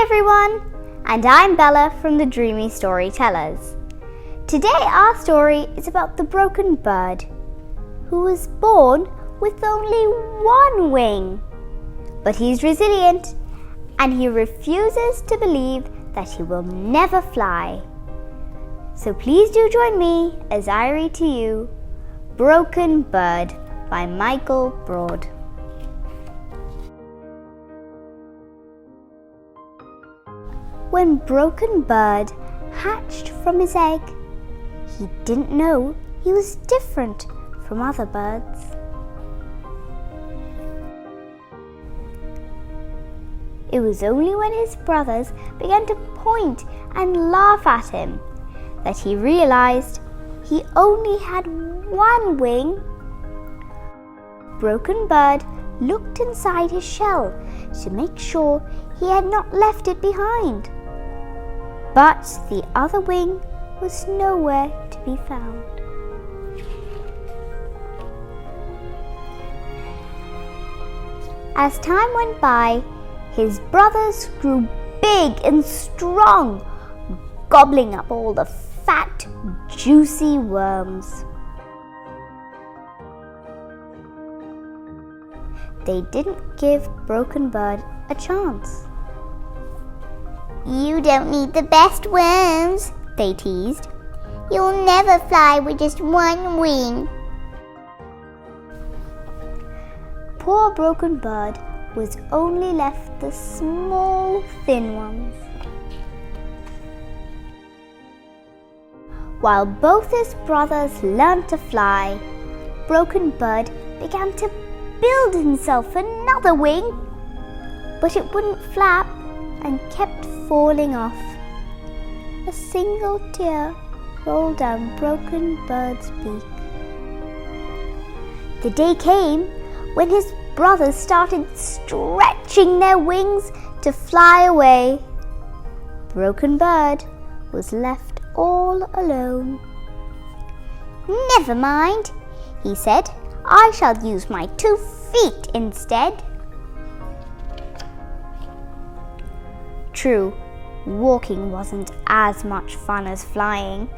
everyone, and I'm Bella from the Dreamy Storytellers. Today our story is about the broken bird who was born with only one wing. But he's resilient and he refuses to believe that he will never fly. So please do join me as I read to you Broken Bird by Michael Broad. When Broken Bird hatched from his egg, he didn't know he was different from other birds. It was only when his brothers began to point and laugh at him that he realized he only had one wing. Broken Bird looked inside his shell to make sure he had not left it behind. But the other wing was nowhere to be found. As time went by, his brothers grew big and strong, gobbling up all the fat, juicy worms. They didn't give Broken Bird a chance. "You don't need the best worms," they teased. "You'll never fly with just one wing." Poor Broken Bird was only left the small, thin ones. While both his brothers learned to fly, Broken Bird began to build himself another wing, but it wouldn't flap and kept falling off. A single tear rolled down Broken Bird's beak. The day came when his brothers started stretching their wings to fly away. Broken Bird was left all alone. "Never mind," he said. "I shall use my 2 feet instead." True, walking wasn't as much fun as flying,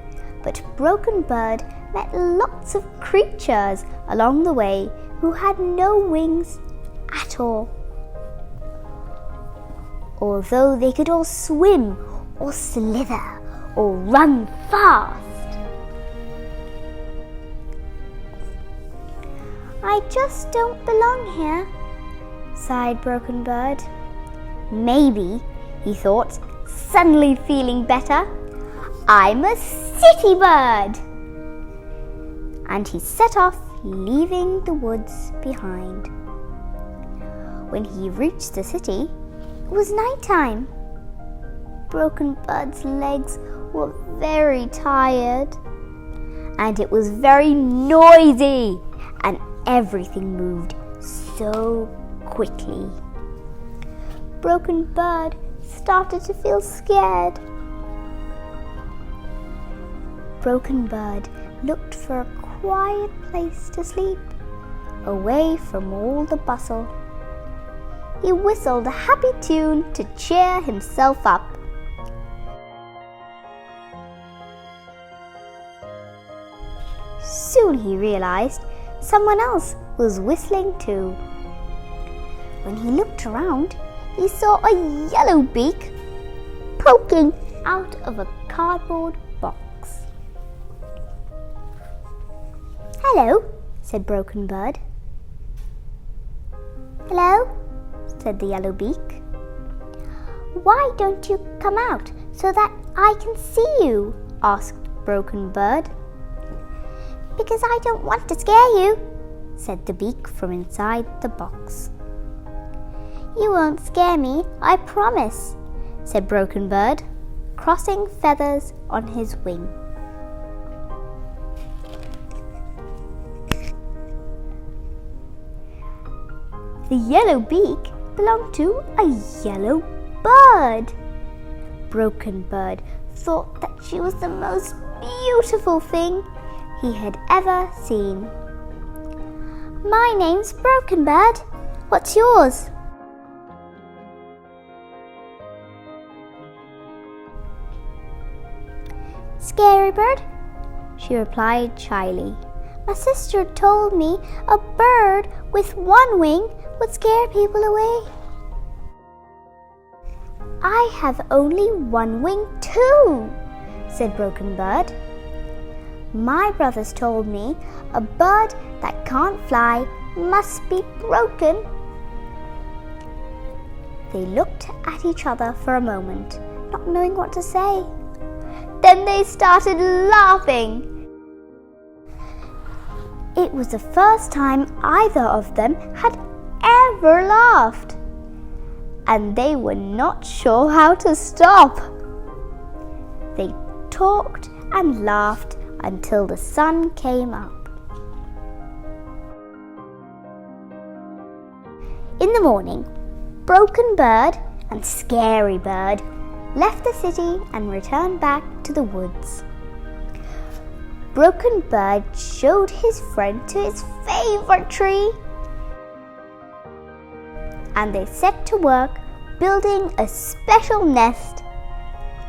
but Broken Bird met lots of creatures along the way who had no wings at all. Although they could all swim or slither or run fast. "I just don't belong here," sighed Broken Bird. "Maybe," he thought, suddenly feeling better, "I'm a city bird." And he set off, leaving the woods behind. When he reached the city, it was nighttime. Broken Bird's legs were very tired, and it was very noisy, and everything moved so quickly. Broken Bird started to feel scared. Broken Bird looked for a quiet place to sleep, away from all the bustle. He whistled a happy tune to cheer himself up. Soon he realized someone else was whistling too. When he looked around, he saw a yellow beak poking out of a cardboard box. "Hello," said Broken Bird. "Hello?" said the yellow beak. "Why don't you come out so that I can see you?" asked Broken Bird. "Because I don't want to scare you," said the beak from inside the box. "You won't scare me, I promise," said Broken Bird, crossing feathers on his wing. The yellow beak belonged to a yellow bird. Broken Bird thought that she was the most beautiful thing he had ever seen. "My name's Broken Bird. What's yours?" Scary bird, she replied shyly. My sister told me a bird with one wing would scare people away. I have only one wing too, said Broken Bird. My brothers told me a bird that can't fly must be broken. They looked at each other for a moment, not knowing what to say. Then they started laughing. It was the first time either of them had ever laughed, and they were not sure how to stop. They talked and laughed until the sun came up. In the morning, Broken Bird and Scary Bird left the city and returned back to the woods. Broken Bird showed his friend to his favorite tree, and they set to work building a special nest.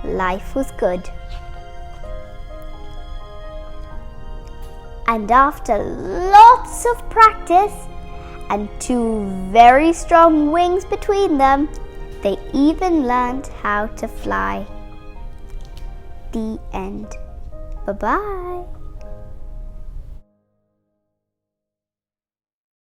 Life was good. And after lots of practice and 2 very strong wings between them, they even learned how to fly. The end. Bye-bye.